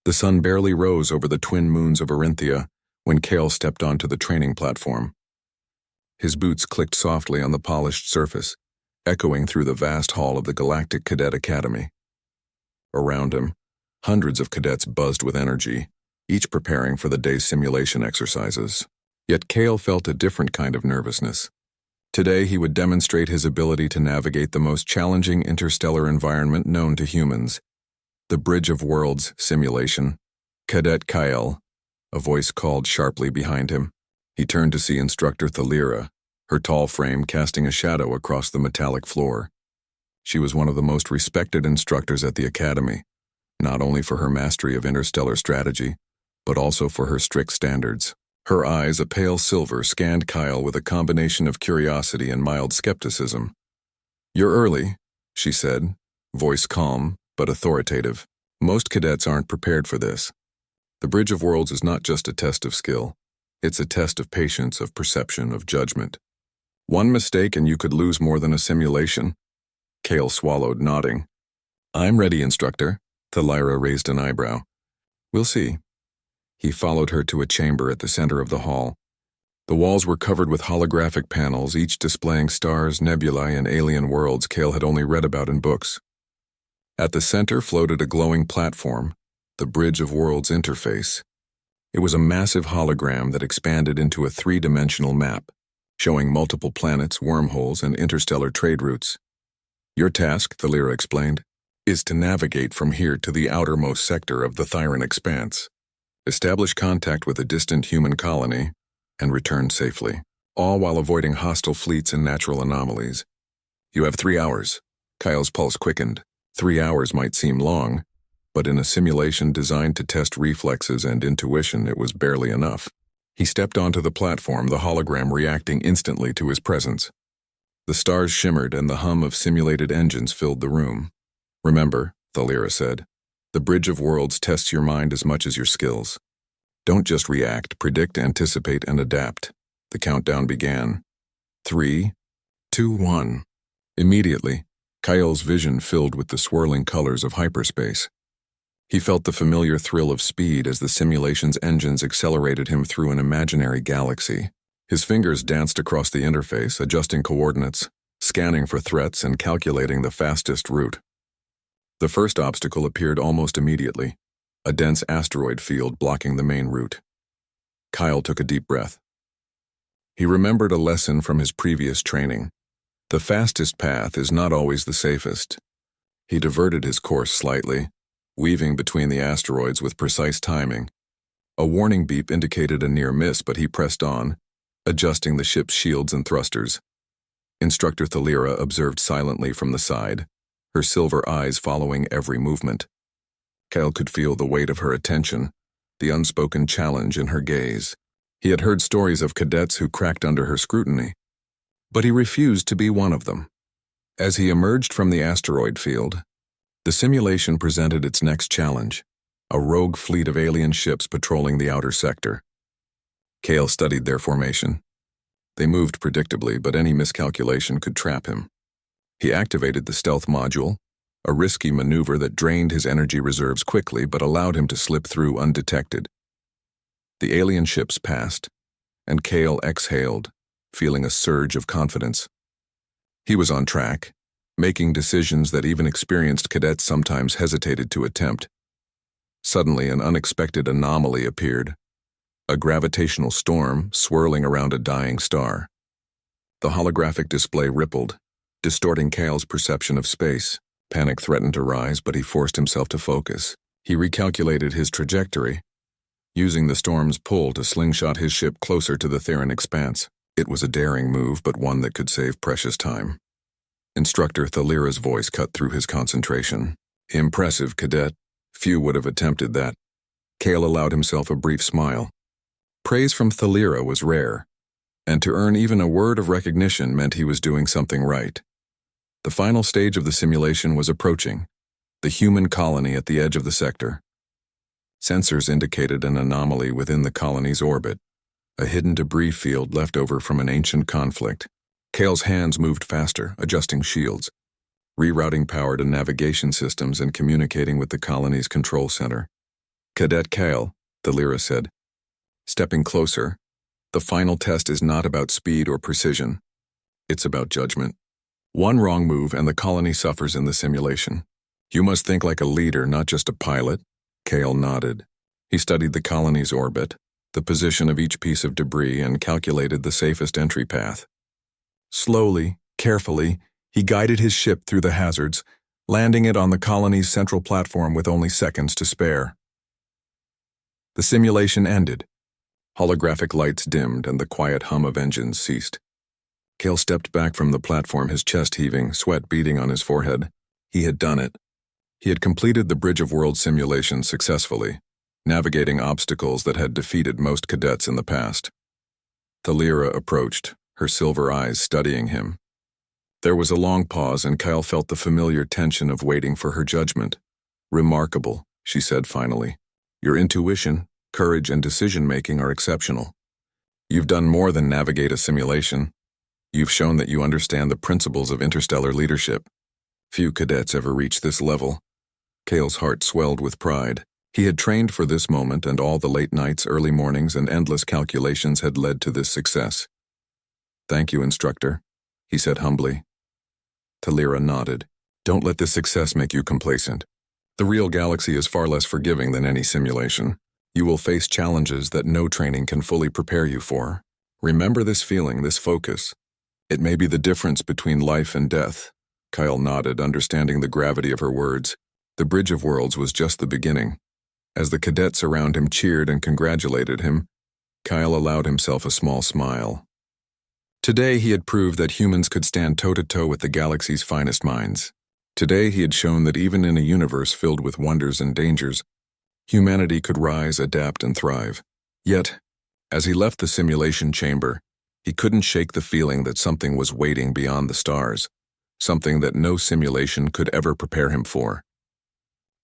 The sun barely rose over the twin moons of Orinthia when Kale stepped onto the training platform. His boots clicked softly on the polished surface, echoing through the vast hall of the Galactic Cadet Academy. Around him, hundreds of cadets buzzed with energy, each preparing for the day's simulation exercises. Yet Kale felt a different kind of nervousness. Today he would demonstrate his ability to navigate the most challenging interstellar environment known to humans, the Bridge of Worlds simulation. Cadet Kyle, a voice called sharply behind him. He turned to see Instructor Thalira, her tall frame casting a shadow across the metallic floor. She was one of the most respected instructors at the Academy, not only for her mastery of interstellar strategy, but also for her strict standards. Her eyes, a pale silver, scanned Kyle with a combination of curiosity and mild skepticism. "You're early," she said, voice calm but authoritative. "Most cadets aren't prepared for this. The Bridge of Worlds is not just a test of skill. It's a test of patience, of perception, of judgment. One mistake and you could lose more than a simulation." Kale swallowed, nodding. "I'm ready, Instructor." Thalira raised an eyebrow. "We'll see." He followed her to a chamber at the center of the hall. The walls were covered with holographic panels, each displaying stars, nebulae, and alien worlds Kale had only read about in books. At the center floated a glowing platform, the Bridge of Worlds interface. It was a massive hologram that expanded into a three-dimensional map, showing multiple planets, wormholes, and interstellar trade routes. "Your task," Thalira explained, "is to navigate from here to the outermost sector of the Thyran expanse. Establish contact with a distant human colony, and return safely, all while avoiding hostile fleets and natural anomalies. You have 3 hours." Kyle's pulse quickened. 3 hours might seem long, but in a simulation designed to test reflexes and intuition, it was barely enough. He stepped onto the platform, the hologram reacting instantly to his presence. The stars shimmered and the hum of simulated engines filled the room. "Remember," Thalira said, "the Bridge of Worlds tests your mind as much as your skills. Don't just react, predict, anticipate, and adapt." The countdown began. 3, 2, 1. Immediately, Kyle's vision filled with the swirling colors of hyperspace. He felt the familiar thrill of speed as the simulation's engines accelerated him through an imaginary galaxy. His fingers danced across the interface, adjusting coordinates, scanning for threats, and calculating the fastest route. The first obstacle appeared almost immediately, a dense asteroid field blocking the main route. Kyle took a deep breath. He remembered a lesson from his previous training. The fastest path is not always the safest. He diverted his course slightly, weaving between the asteroids with precise timing. A warning beep indicated a near miss, but he pressed on, adjusting the ship's shields and thrusters. Instructor Thalira observed silently from the side, her silver eyes following every movement. Kyle could feel the weight of her attention, the unspoken challenge in her gaze. He had heard stories of cadets who cracked under her scrutiny, but he refused to be one of them. As he emerged from the asteroid field, the simulation presented its next challenge, a rogue fleet of alien ships patrolling the outer sector. Kale studied their formation. They moved predictably, but any miscalculation could trap him. He activated the stealth module, a risky maneuver that drained his energy reserves quickly but allowed him to slip through undetected. The alien ships passed, and Kale exhaled, feeling a surge of confidence. He was on track, making decisions that even experienced cadets sometimes hesitated to attempt. Suddenly, an unexpected anomaly appeared, a gravitational storm swirling around a dying star. The holographic display rippled, distorting Kale's perception of space. Panic threatened to rise, but he forced himself to focus. He recalculated his trajectory, using the storm's pull to slingshot his ship closer to the Thyran expanse. It was a daring move, but one that could save precious time. Instructor Thalira's voice cut through his concentration. "Impressive, cadet. Few would have attempted that." Kale allowed himself a brief smile. Praise from Thalira was rare, and to earn even a word of recognition meant he was doing something right. The final stage of the simulation was approaching, the human colony at the edge of the sector. Sensors indicated an anomaly within the colony's orbit, a hidden debris field left over from an ancient conflict. Kale's hands moved faster, adjusting shields, rerouting power to navigation systems and communicating with the colony's control center. Cadet Kale, Thalira said. Stepping closer, the final test is not about speed or precision. It's about judgment. One wrong move and the colony suffers in the simulation. You must think like a leader, not just a pilot. Kale nodded. He studied the colony's orbit, the position of each piece of debris, and calculated the safest entry path. Slowly, carefully, he guided his ship through the hazards, landing it on the colony's central platform with only seconds to spare. The simulation ended. Holographic lights dimmed and the quiet hum of engines ceased. Kale stepped back from the platform, his chest heaving, sweat beading on his forehead. He had done it. He had completed the Bridge of Worlds simulation successfully, navigating obstacles that had defeated most cadets in the past. Thalira approached, her silver eyes studying him. There was a long pause, and Kyle felt the familiar tension of waiting for her judgment. Remarkable, she said finally. Your intuition, courage, and decision-making are exceptional. You've done more than navigate a simulation. You've shown that you understand the principles of interstellar leadership. Few cadets ever reach this level. Kale's heart swelled with pride. He had trained for this moment, and all the late nights, early mornings, and endless calculations had led to this success. Thank you, instructor, he said humbly. Thalira nodded. Don't let this success make you complacent. The real galaxy is far less forgiving than any simulation. You will face challenges that no training can fully prepare you for. Remember this feeling, this focus. It may be the difference between life and death. Kyle nodded, understanding the gravity of her words. The Bridge of Worlds was just the beginning. As the cadets around him cheered and congratulated him, Kyle allowed himself a small smile. Today he had proved that humans could stand toe-to-toe with the galaxy's finest minds. Today he had shown that even in a universe filled with wonders and dangers, humanity could rise, adapt, and thrive. Yet, as he left the simulation chamber, he couldn't shake the feeling that something was waiting beyond the stars, something that no simulation could ever prepare him for.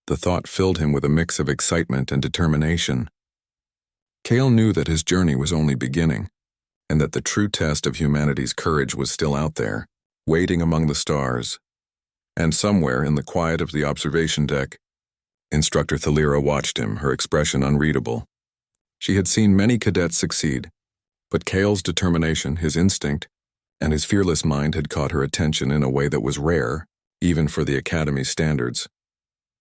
The thought filled him with a mix of excitement and determination. Kale knew that his journey was only beginning, and that the true test of humanity's courage was still out there, waiting among the stars. And somewhere in the quiet of the observation deck, Instructor Thalira watched him, her expression unreadable. She had seen many cadets succeed, but Kale's determination, his instinct, and his fearless mind had caught her attention in a way that was rare, even for the Academy's standards.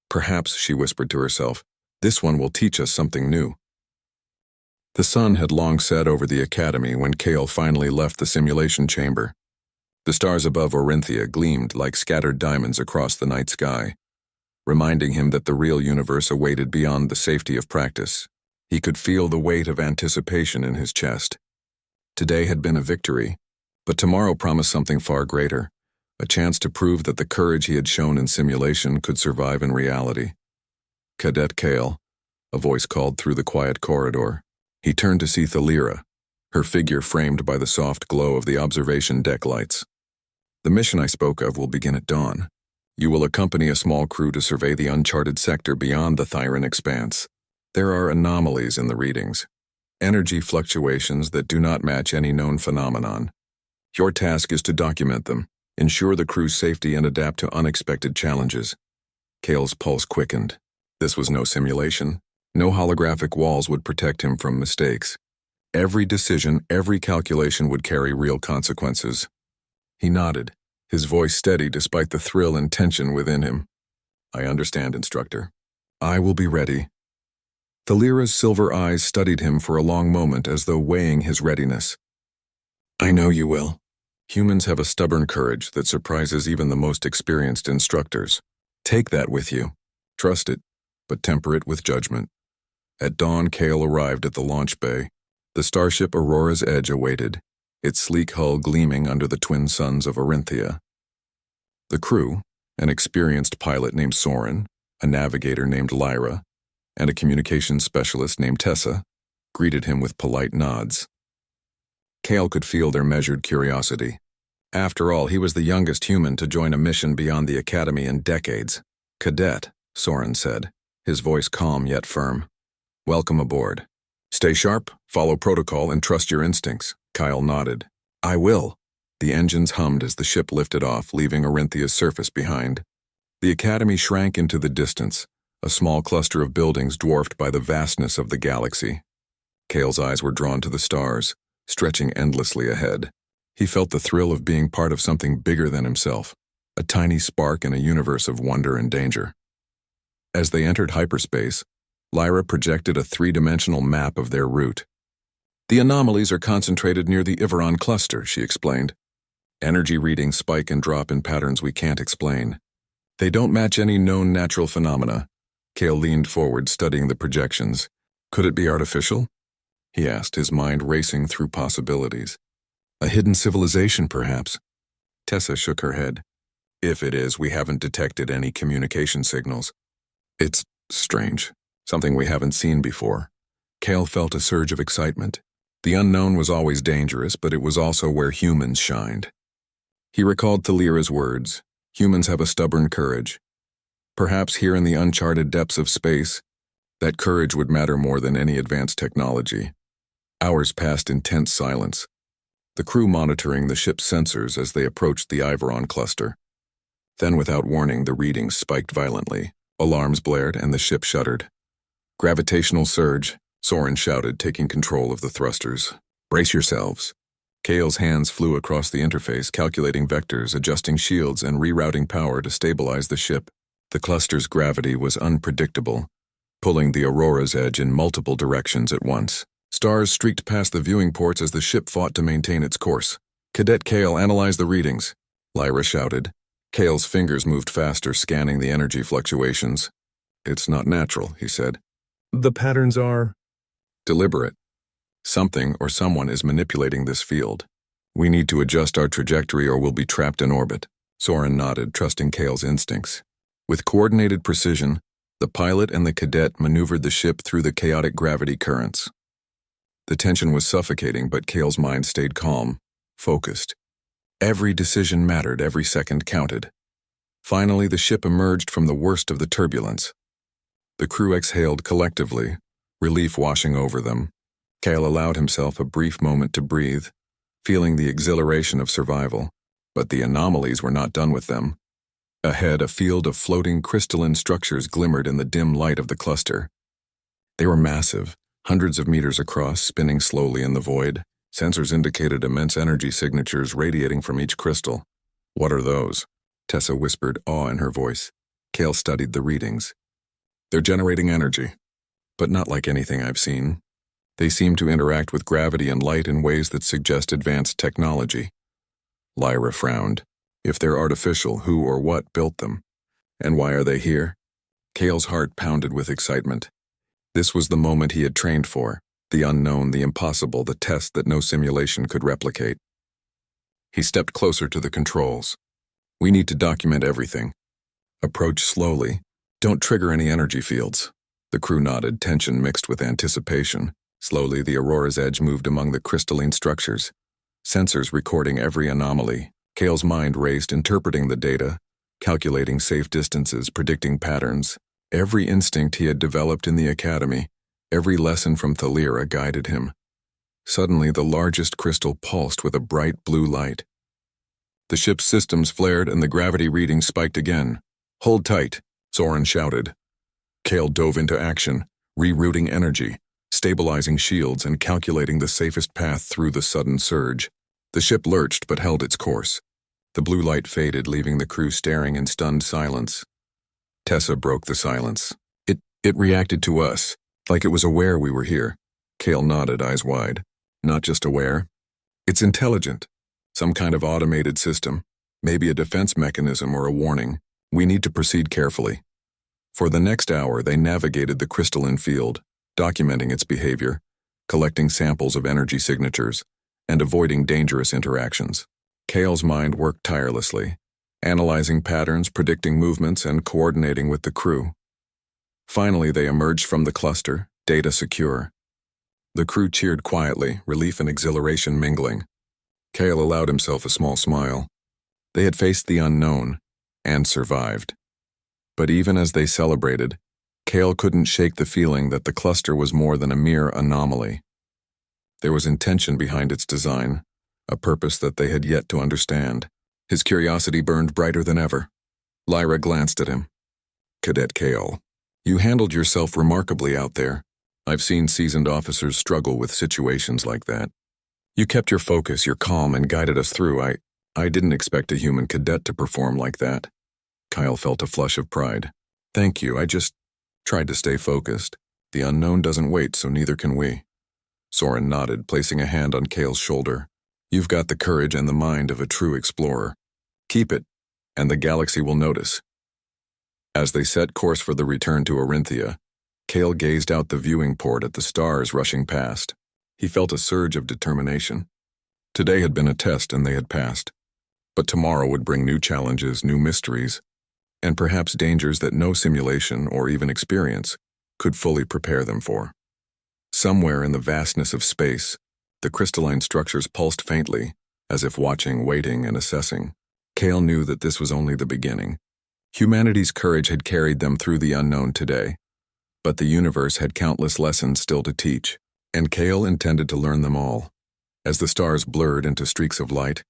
Perhaps, she whispered to herself, this one will teach us something new. The sun had long set over the Academy when Kale finally left the simulation chamber. The stars above Orinthia gleamed like scattered diamonds across the night sky, reminding him that the real universe awaited beyond the safety of practice. He could feel the weight of anticipation in his chest. Today had been a victory, but tomorrow promised something far greater, a chance to prove that the courage he had shown in simulation could survive in reality. Cadet Kale, a voice called through the quiet corridor. He turned to see Thalira, her figure framed by the soft glow of the observation deck lights. The mission I spoke of will begin at dawn. You will accompany a small crew to survey the uncharted sector beyond the Thyran expanse. There are anomalies in the readings, energy fluctuations that do not match any known phenomenon. Your task is to document them, ensure the crew's safety, and adapt to unexpected challenges. Kale's pulse quickened. This was no simulation. No holographic walls would protect him from mistakes. Every decision, every calculation would carry real consequences. He nodded, his voice steady despite the thrill and tension within him. I understand, instructor. I will be ready. Thalira's silver eyes studied him for a long moment as though weighing his readiness. I know you will. Humans have a stubborn courage that surprises even the most experienced instructors. Take that with you. Trust it, but temper it with judgment. At dawn, Kale arrived at the launch bay. The starship Aurora's Edge awaited, its sleek hull gleaming under the twin suns of Orinthia. The crew, an experienced pilot named Soren, a navigator named Lyra, and a communications specialist named Tessa, greeted him with polite nods. Kale could feel their measured curiosity. After all, he was the youngest human to join a mission beyond the Academy in decades. Cadet, Soren said, his voice calm yet firm. Welcome aboard. Stay sharp, follow protocol, and trust your instincts. Kyle nodded. I will. The engines hummed as the ship lifted off, leaving Orinthia's surface behind. The Academy shrank into the distance, a small cluster of buildings dwarfed by the vastness of the galaxy. Kale's eyes were drawn to the stars, stretching endlessly ahead. He felt the thrill of being part of something bigger than himself, a tiny spark in a universe of wonder and danger. As they entered hyperspace, Lyra projected a three-dimensional map of their route. "The anomalies are concentrated near the Iveron cluster," she explained. "Energy readings spike and drop in patterns we can't explain. They don't match any known natural phenomena." Kale leaned forward, studying the projections. "Could it be artificial?" he asked, his mind racing through possibilities. "A hidden civilization, perhaps?" Tessa shook her head. "If it is, we haven't detected any communication signals. It's strange, something we haven't seen before." Kale felt a surge of excitement. The unknown was always dangerous, but it was also where humans shined. He recalled Thalira's words, "Humans have a stubborn courage." Perhaps here in the uncharted depths of space, that courage would matter more than any advanced technology. Hours passed in tense silence, the crew monitoring the ship's sensors as they approached the Iveron cluster. Then, without warning, the readings spiked violently. Alarms blared and the ship shuddered. "Gravitational surge," Soren shouted, taking control of the thrusters. "Brace yourselves." Kale's hands flew across the interface, calculating vectors, adjusting shields, and rerouting power to stabilize the ship. The cluster's gravity was unpredictable, pulling the Aurora's edge in multiple directions at once. Stars streaked past the viewing ports as the ship fought to maintain its course. "Cadet Kale, analyze the readings," Lyra shouted. Kale's fingers moved faster, scanning the energy fluctuations. "It's not natural," he said. "The patterns are deliberate. Something or someone is manipulating this field. We need to adjust our trajectory or we'll be trapped in orbit." Soren nodded, trusting Kale's instincts. With coordinated precision, the pilot and the cadet maneuvered the ship through the chaotic gravity currents. The tension was suffocating, but Kale's mind stayed calm, focused. Every decision mattered, every second counted. Finally, the ship emerged from the worst of the turbulence. The crew exhaled collectively, relief washing over them. Kale allowed himself a brief moment to breathe, feeling the exhilaration of survival, but the anomalies were not done with them. Ahead, a field of floating crystalline structures glimmered in the dim light of the cluster. They were massive, hundreds of meters across, spinning slowly in the void. Sensors indicated immense energy signatures radiating from each crystal. "What are those?" Tessa whispered, awe in her voice. Kale studied the readings. "They're generating energy, but not like anything I've seen. They seem to interact with gravity and light in ways that suggest advanced technology." Lyra frowned. "If they're artificial, who or what built them? And why are they here?" Kale's heart pounded with excitement. This was the moment he had trained for, the unknown, the impossible, the test that no simulation could replicate. He stepped closer to the controls. "We need to document everything. Approach slowly. Don't trigger any energy fields." The crew nodded, tension mixed with anticipation. Slowly, the Aurora's edge moved among the crystalline structures, sensors recording every anomaly. Kale's mind raced, interpreting the data, calculating safe distances, predicting patterns. Every instinct he had developed in the academy, every lesson from Thalira guided him. Suddenly, the largest crystal pulsed with a bright blue light. The ship's systems flared and the gravity reading spiked again. "Hold tight," Soren shouted. Kale dove into action, rerouting energy, stabilizing shields and calculating the safest path through the sudden surge. The ship lurched but held its course. The blue light faded, leaving the crew staring in stunned silence. Tessa broke the silence. It reacted to us, like it was aware we were here." Kale nodded, eyes wide. "Not just aware. It's intelligent. Some kind of automated system, maybe a defense mechanism or a warning. We need to proceed carefully." For the next hour, they navigated the crystalline field, documenting its behavior, collecting samples of energy signatures, and avoiding dangerous interactions. Kale's mind worked tirelessly, analyzing patterns, predicting movements, and coordinating with the crew. Finally, they emerged from the cluster, data secure. The crew cheered quietly, relief and exhilaration mingling. Kale allowed himself a small smile. They had faced the unknown, and survived. But even as they celebrated, Kale couldn't shake the feeling that the cluster was more than a mere anomaly. There was intention behind its design, a purpose that they had yet to understand. His curiosity burned brighter than ever. Lyra glanced at him. "Cadet Kale, You handled yourself remarkably out there. I've seen seasoned officers struggle with situations like that. You kept your focus, your calm, and guided us through. I didn't expect a human cadet to perform like that. Kyle felt a flush of pride. Thank you, I just tried to stay focused. The unknown doesn't wait, so neither can we. Soren nodded, placing a hand on Kale's shoulder. You've got the courage and the mind of a true explorer. Keep it, and the galaxy will notice. As they set course for the return to Orinthia, Kale gazed out the viewing port at the stars rushing past. He felt a surge of determination. Today had been a test and they had passed. But tomorrow would bring new challenges, new mysteries, and perhaps dangers that no simulation or even experience could fully prepare them for. Somewhere in the vastness of space, the crystalline structures pulsed faintly, as if watching, waiting, and assessing. Kale knew that this was only the beginning. Humanity's courage had carried them through the unknown today, but the universe had countless lessons still to teach, and Kale intended to learn them all. As the stars blurred into streaks of light,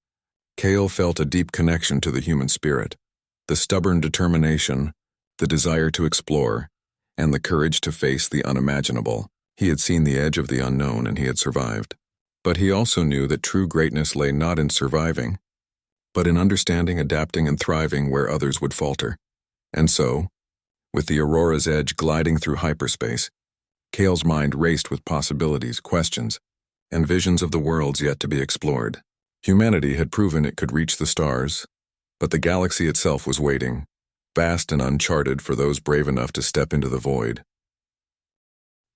Kale felt a deep connection to the human spirit, the stubborn determination, the desire to explore, and the courage to face the unimaginable. He had seen the edge of the unknown and he had survived. But he also knew that true greatness lay not in surviving, but in understanding, adapting, and thriving where others would falter. And so, with the Aurora's edge gliding through hyperspace, Kale's mind raced with possibilities, questions, and visions of the worlds yet to be explored. Humanity had proven it could reach the stars, but the galaxy itself was waiting, vast and uncharted for those brave enough to step into the void.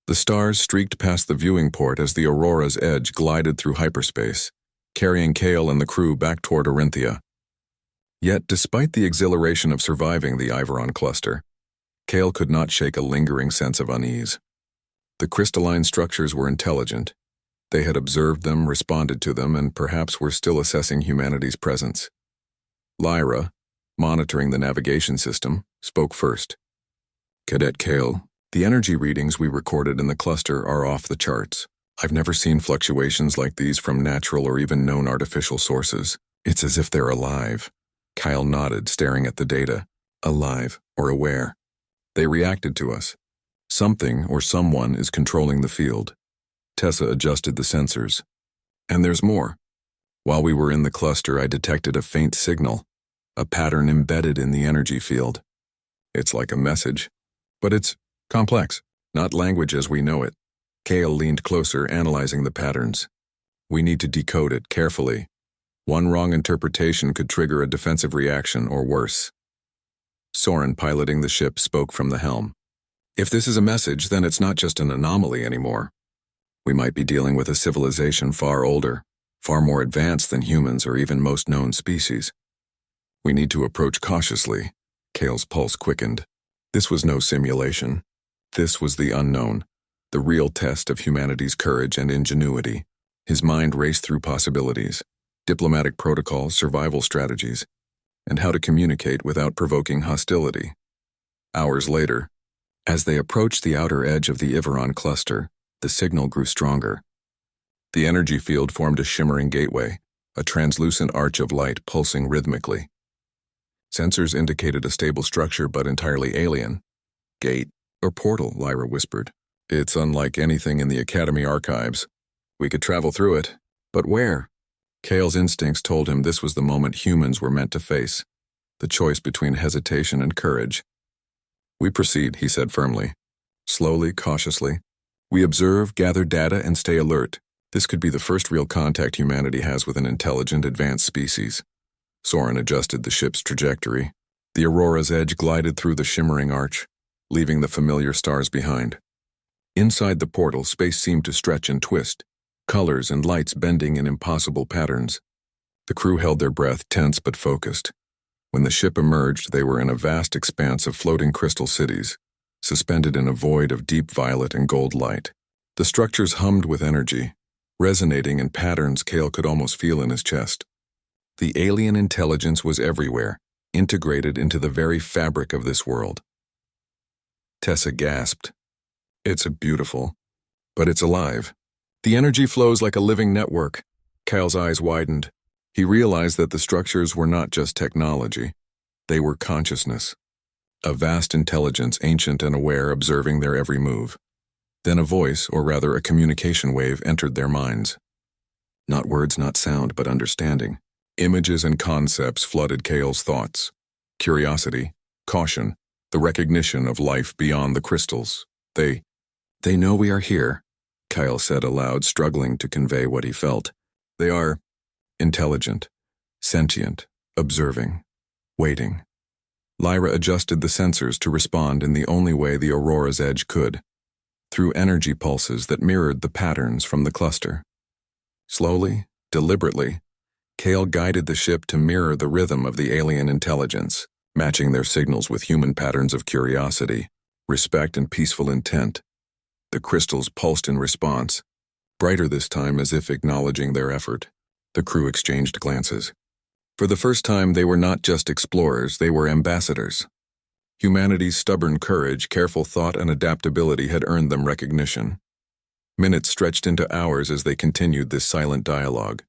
The stars streaked past the viewing port as the Aurora's edge glided through hyperspace, carrying Kale and the crew back toward Orinthia. Yet, despite the exhilaration of surviving the Iveron cluster, Kale could not shake a lingering sense of unease. The crystalline structures were intelligent. They had observed them, responded to them, and perhaps were still assessing humanity's presence. Lyra, monitoring the navigation system, spoke first. Cadet Kale, the energy readings we recorded in the cluster are off the charts. I've never seen fluctuations like these from natural or even known artificial sources. It's as if they're alive. Kyle nodded, staring at the data. Alive, or aware. They reacted to us. Something or someone is controlling the field. Tessa adjusted the sensors. And there's more. While we were in the cluster, I detected a faint signal, a pattern embedded in the energy field. It's like a message, but it's complex, not language as we know it. Kale leaned closer, analyzing the patterns. We need to decode it carefully. One wrong interpretation could trigger a defensive reaction or worse. Soren, piloting the ship, spoke from the helm. If this is a message, then it's not just an anomaly anymore. We might be dealing with a civilization far older, far more advanced than humans or even most known species. We need to approach cautiously. Kale's pulse quickened. This was no simulation. This was the unknown, the real test of humanity's courage and ingenuity. His mind raced through possibilities, diplomatic protocols, survival strategies, and how to communicate without provoking hostility. Hours later, as they approached the outer edge of the Iveron cluster, the signal grew stronger. The energy field formed a shimmering gateway, a translucent arch of light pulsing rhythmically. Sensors indicated a stable structure but entirely alien. Gate or portal, Lyra whispered. It's unlike anything in the Academy archives. We could travel through it, but where? Kale's instincts told him this was the moment humans were meant to face, the choice between hesitation and courage. We proceed, he said firmly. Slowly, cautiously. We observe, gather data, and stay alert. This could be the first real contact humanity has with an intelligent, advanced species. Soren adjusted the ship's trajectory. The Aurora's edge glided through the shimmering arch, leaving the familiar stars behind. Inside the portal, space seemed to stretch and twist, colors and lights bending in impossible patterns. The crew held their breath, tense but focused. When the ship emerged, they were in a vast expanse of floating crystal cities, suspended in a void of deep violet and gold light. The structures hummed with energy, resonating in patterns Kale could almost feel in his chest. The alien intelligence was everywhere, integrated into the very fabric of this world. Tessa gasped. It's beautiful, but it's alive. The energy flows like a living network. Kyle's eyes widened. He realized that the structures were not just technology. They were consciousness. a vast intelligence, ancient and aware, observing their every move. Then a voice, or rather a communication wave, entered their minds. Not words, not sound, but understanding. Images and concepts flooded Kale's thoughts. Curiosity, caution, the recognition of life beyond the crystals. They know we are here, Kyle said aloud, struggling to convey what he felt. They are intelligent, sentient, observing, waiting. Lyra adjusted the sensors to respond in the only way the Aurora's Edge could, through energy pulses that mirrored the patterns from the cluster. Slowly, deliberately, Kale guided the ship to mirror the rhythm of the alien intelligence, matching their signals with human patterns of curiosity, respect, and peaceful intent. The crystals pulsed in response, brighter this time as if acknowledging their effort. The crew exchanged glances. For the first time, they were not just explorers, they were ambassadors. Humanity's stubborn courage, careful thought, and adaptability had earned them recognition. Minutes stretched into hours as they continued this silent dialogue.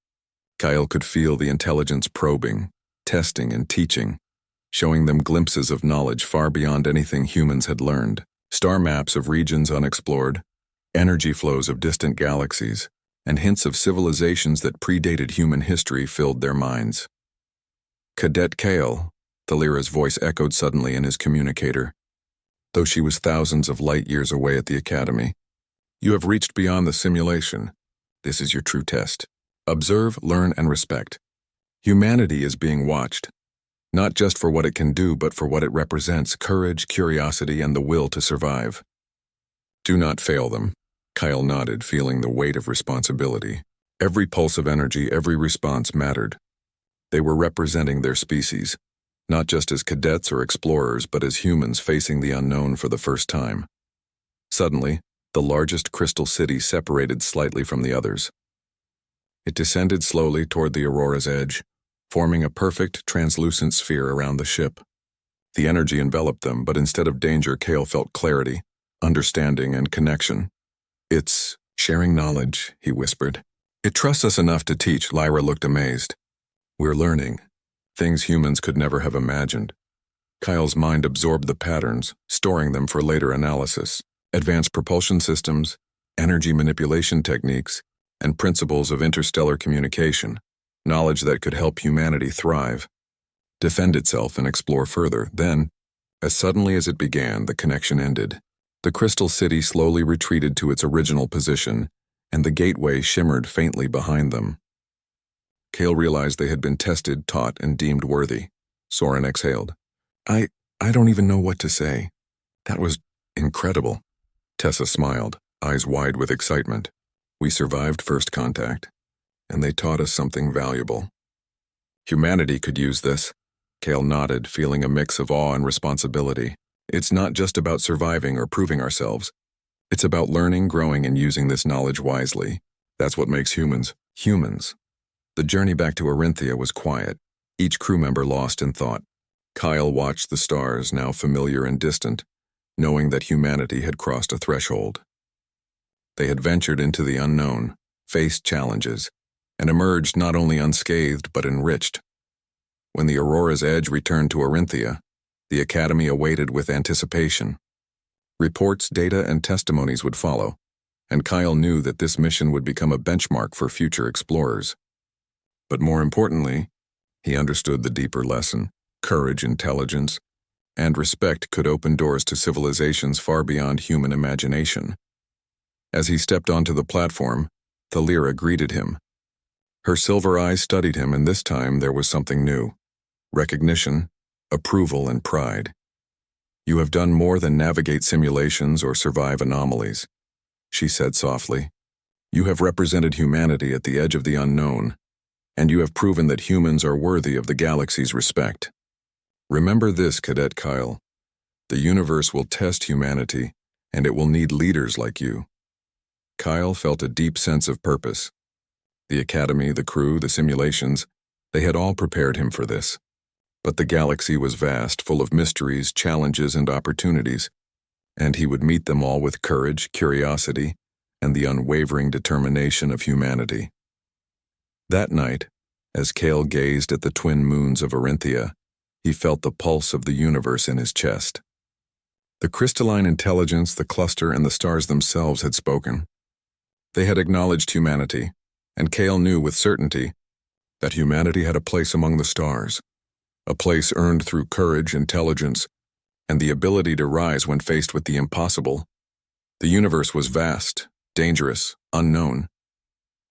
Kyle could feel the intelligence probing, testing, and teaching, showing them glimpses of knowledge far beyond anything humans had learned. Star maps of regions unexplored, energy flows of distant galaxies, and hints of civilizations that predated human history filled their minds. Cadet Kale, Thalira's voice echoed suddenly in his communicator. Though she was thousands of light years away at the Academy, you have reached beyond the simulation. This is your true test. Observe, learn, and respect. Humanity is being watched, not just for what it can do, but for what it represents: courage, curiosity, and the will to survive. Do not fail them. Kyle nodded, feeling the weight of responsibility. Every pulse of energy, every response mattered. They were representing their species, not just as cadets or explorers, but as humans facing the unknown for the first time. Suddenly, the largest crystal city separated slightly from the others. It descended slowly toward the Aurora's Edge, forming a perfect, translucent sphere around the ship. The energy enveloped them, but instead of danger, Kale felt clarity, understanding, and connection. It's sharing knowledge, he whispered. It trusts us enough to teach. Lyra looked amazed. We're learning. Things humans could never have imagined. Kyle's mind absorbed the patterns, storing them for later analysis. Advanced propulsion systems, energy manipulation techniques, and principles of interstellar communication. Knowledge that could help humanity thrive, defend itself, and explore further. Then, as suddenly as it began, the connection ended. The crystal city slowly retreated to its original position, and the gateway shimmered faintly behind them. Kale realized they had been tested, taught, and deemed worthy. Soren exhaled. I don't even know what to say. That was incredible. Tessa smiled, eyes wide with excitement. We survived first contact, and they taught us something valuable. Humanity could use this. Kale nodded, feeling a mix of awe and responsibility. It's not just about surviving or proving ourselves. It's about learning, growing, and using this knowledge wisely. That's what makes humans, humans. The journey back to Orinthia was quiet, each crew member lost in thought. Kyle watched the stars, now familiar and distant, knowing that humanity had crossed a threshold. They had ventured into the unknown, faced challenges, and emerged not only unscathed but enriched. When the Aurora's Edge returned to Orinthia, the Academy awaited with anticipation. Reports, data, and testimonies would follow, and Kyle knew that this mission would become a benchmark for future explorers. But more importantly, he understood the deeper lesson. Courage, intelligence, and respect could open doors to civilizations far beyond human imagination. As he stepped onto the platform, Thalira greeted him. Her silver eyes studied him, and this time there was something new. Recognition, approval, and pride. You have done more than navigate simulations or survive anomalies, she said softly. You have represented humanity at the edge of the unknown, and you have proven that humans are worthy of the galaxy's respect. Remember this, Cadet Kyle. The universe will test humanity, and it will need leaders like you. Kyle felt a deep sense of purpose. The Academy, the crew, the simulations, they had all prepared him for this. But the galaxy was vast, full of mysteries, challenges, and opportunities, and he would meet them all with courage, curiosity, and the unwavering determination of humanity. That night, as Kale gazed at the twin moons of Orinthia, He felt the pulse of the universe in his chest. The crystalline intelligence, the cluster, and the stars themselves had spoken. They had acknowledged humanity, and Cale knew with certainty that humanity had a place among the stars, a place earned through courage, intelligence, and the ability to rise when faced with the impossible. The universe was vast, dangerous, unknown,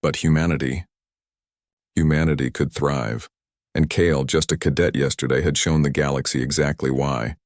but humanity could thrive, and Cale, just a cadet yesterday, had shown the galaxy exactly why.